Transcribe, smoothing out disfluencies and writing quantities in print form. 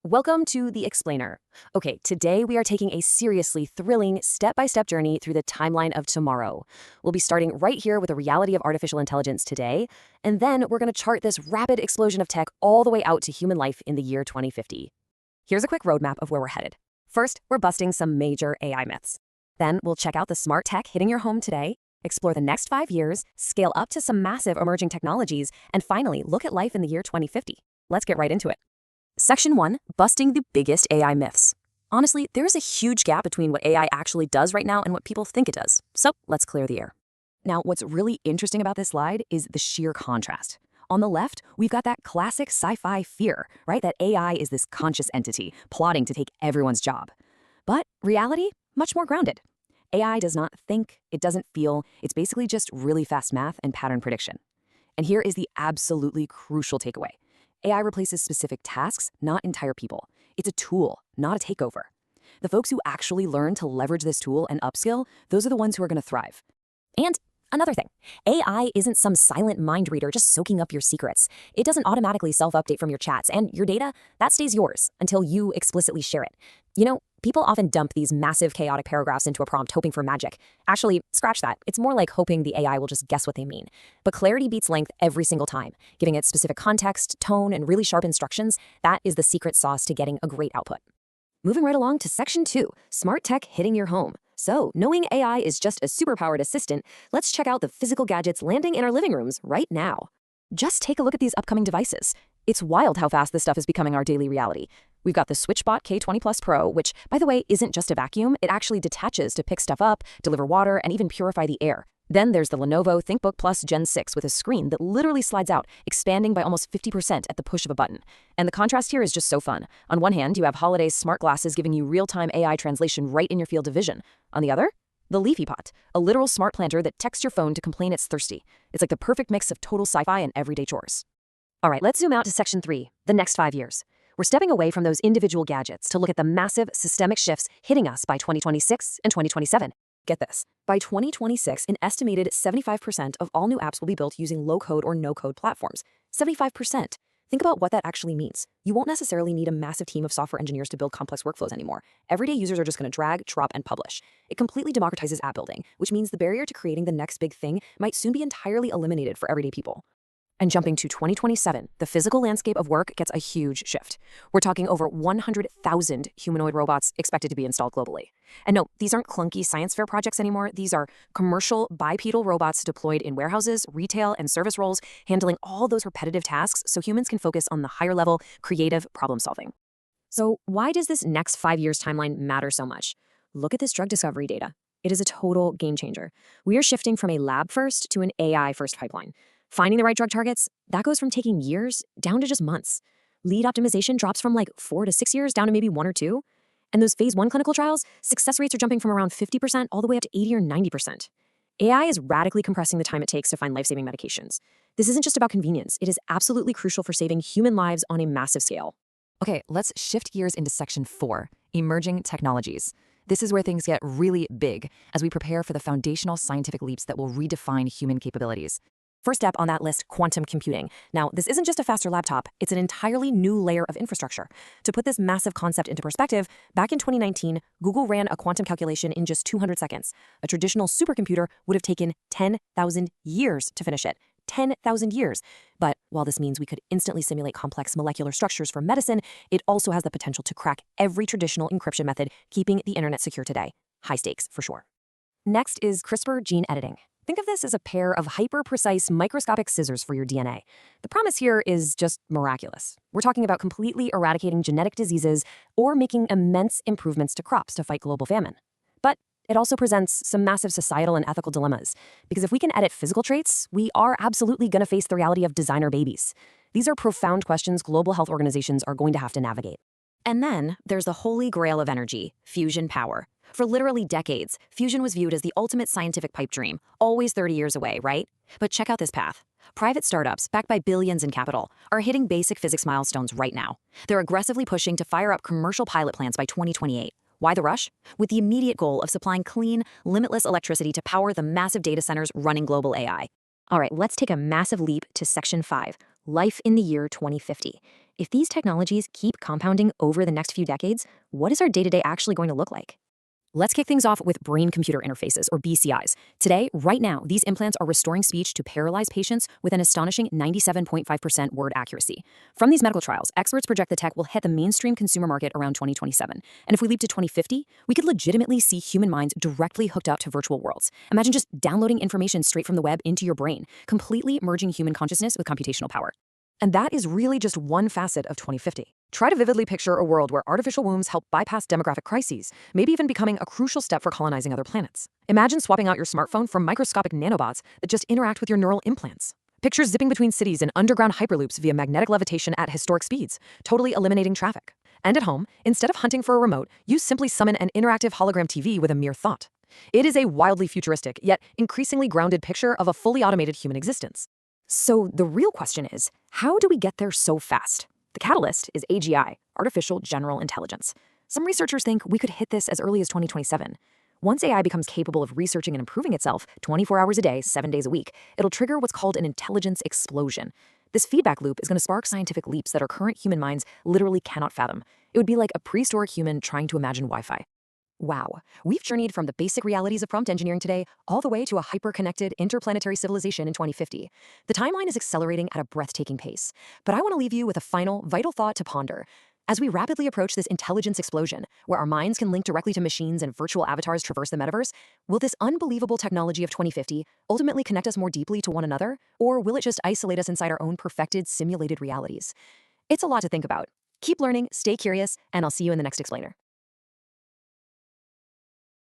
Welcome to The Explainer. Okay, today we are taking a seriously thrilling step-by-step journey through the timeline of tomorrow. We'll be starting right here with the reality of artificial intelligence today, and then we're going to chart this rapid explosion of tech all the way out to human life in the year 2050. Here's a quick roadmap of where we're headed. First, we're busting some major AI myths. Then we'll check out the smart tech hitting your home today, explore the next 5 years, scale up to some massive emerging technologies, and finally look at life in the year 2050. Let's get right into it. Section 1, busting the biggest AI myths. Honestly, there is a huge gap between what AI actually does right now and what people think it does. So let's clear the air. Now, what's really interesting about this slide is the sheer contrast. On the left, we've got that classic sci-fi fear, right? That AI is this conscious entity plotting to take everyone's job. But reality, much more grounded. AI does not think, it doesn't feel, it's basically just really fast math and pattern prediction. And here is the absolutely crucial takeaway. AI replaces specific tasks, not entire people. It's a tool, not a takeover. The folks who actually learn to leverage this tool and upskill, those are the ones who are going to thrive. And another thing, AI isn't some silent mind reader just soaking up your secrets. It doesn't automatically self-update from your chats, and your data, that stays yours until you explicitly share it. You know, people often dump these massive chaotic paragraphs into a prompt hoping for magic. Actually, scratch that. It's more like hoping the AI will just guess what they mean. But clarity beats length every single time. Giving it specific context, tone, and really sharp instructions, that is the secret sauce to getting a great output. Moving right along to Section 2, smart tech hitting your home. So, knowing AI is just a superpowered assistant, let's check out the physical gadgets landing in our living rooms right now. Just take a look at these upcoming devices. It's wild how fast this stuff is becoming our daily reality. We've got the SwitchBot K20 Pro, which, by the way, isn't just a vacuum. It actually detaches to pick stuff up, deliver water, and even purify the air. Then there's the Lenovo ThinkBook Plus Gen 6 with a screen that literally slides out, expanding by almost 50% at the push of a button. And the contrast here is just so fun. On one hand, you have Holiday's smart glasses giving you real-time AI translation right in your field of vision. On the other, the Leafy Pot, a literal smart planter that texts your phone to complain it's thirsty. It's like the perfect mix of total sci-fi and everyday chores. All right, let's zoom out to Section 3, the next 5 years. We're stepping away from those individual gadgets to look at the massive systemic shifts hitting us by 2026 and 2027. Get this. By 2026, an estimated 75% of all new apps will be built using low-code or no-code platforms. 75%. Think about what that actually means. You won't necessarily need a massive team of software engineers to build complex workflows anymore. Everyday users are just going to drag, drop, and publish. It completely democratizes app building, which means the barrier to creating the next big thing might soon be entirely eliminated for everyday people. And jumping to 2027, the physical landscape of work gets a huge shift. We're talking over 100,000 humanoid robots expected to be installed globally. And no, these aren't clunky science fair projects anymore. These are commercial bipedal robots deployed in warehouses, retail, and service roles, handling all those repetitive tasks so humans can focus on the higher level, creative problem solving. So why does this next 5 years timeline matter so much? Look at this drug discovery data. It is a total game changer. We are shifting from a lab first to an AI first pipeline. Finding the right drug targets, that goes from taking years down to just months. Lead optimization drops from like 4 to 6 years down to maybe 1 or 2. And those phase 1 clinical trials, success rates are jumping from around 50% all the way up to 80 or 90%. AI is radically compressing the time it takes to find life-saving medications. This isn't just about convenience. It is absolutely crucial for saving human lives on a massive scale. Okay, let's shift gears into Section 4, emerging technologies. This is where things get really big as we prepare for the foundational scientific leaps that will redefine human capabilities. First step on that list, quantum computing. Now, this isn't just a faster laptop, it's an entirely new layer of infrastructure. To put this massive concept into perspective, back in 2019, Google ran a quantum calculation in just 200 seconds. A traditional supercomputer would have taken 10,000 years to finish it. 10,000 years. But while this means we could instantly simulate complex molecular structures for medicine, it also has the potential to crack every traditional encryption method, keeping the internet secure today. High stakes, for sure. Next is CRISPR gene editing. Think of this as a pair of hyper-precise microscopic scissors for your DNA. The promise here is just miraculous. We're talking about completely eradicating genetic diseases or making immense improvements to crops to fight global famine. But it also presents some massive societal and ethical dilemmas, because if we can edit physical traits, we are absolutely going to face the reality of designer babies. These are profound questions global health organizations are going to have to navigate. And then there's the holy grail of energy, fusion power. For literally decades, fusion was viewed as the ultimate scientific pipe dream, always 30 years away, right? But check out this path. Private startups, backed by billions in capital, are hitting basic physics milestones right now. They're aggressively pushing to fire up commercial pilot plants by 2028. Why the rush? With the immediate goal of supplying clean, limitless electricity to power the massive data centers running global AI. All right, let's take a massive leap to Section 5, Life in the year 2050. If these technologies keep compounding over the next few decades, what is our day-to-day actually going to look like? Let's kick things off with brain-computer interfaces, or BCIs. Today, right now, these implants are restoring speech to paralyzed patients with an astonishing 97.5% word accuracy. From these medical trials, experts project the tech will hit the mainstream consumer market around 2027. And if we leap to 2050, we could legitimately see human minds directly hooked up to virtual worlds. Imagine just downloading information straight from the web into your brain, completely merging human consciousness with computational power. And that is really just one facet of 2050. Try to vividly picture a world where artificial wombs help bypass demographic crises, maybe even becoming a crucial step for colonizing other planets. Imagine swapping out your smartphone for microscopic nanobots that just interact with your neural implants. Picture zipping between cities in underground hyperloops via magnetic levitation at historic speeds, totally eliminating traffic. And at home, instead of hunting for a remote, you simply summon an interactive hologram TV with a mere thought. It is a wildly futuristic, yet increasingly grounded picture of a fully automated human existence. So the real question is, how do we get there so fast? The catalyst is AGI, Artificial General Intelligence. Some researchers think we could hit this as early as 2027. Once AI becomes capable of researching and improving itself 24 hours a day, 7 days a week, it'll trigger what's called an intelligence explosion. This feedback loop is going to spark scientific leaps that our current human minds literally cannot fathom. It would be like a prehistoric human trying to imagine Wi-Fi. Wow, we've journeyed from the basic realities of prompt engineering today all the way to a hyper-connected interplanetary civilization in 2050. The timeline is accelerating at a breathtaking pace, but I want to leave you with a final, vital thought to ponder. As we rapidly approach this intelligence explosion, where our minds can link directly to machines and virtual avatars traverse the metaverse, will this unbelievable technology of 2050 ultimately connect us more deeply to one another, or will it just isolate us inside our own perfected, simulated realities? It's a lot to think about. Keep learning, stay curious, and I'll see you in the next explainer.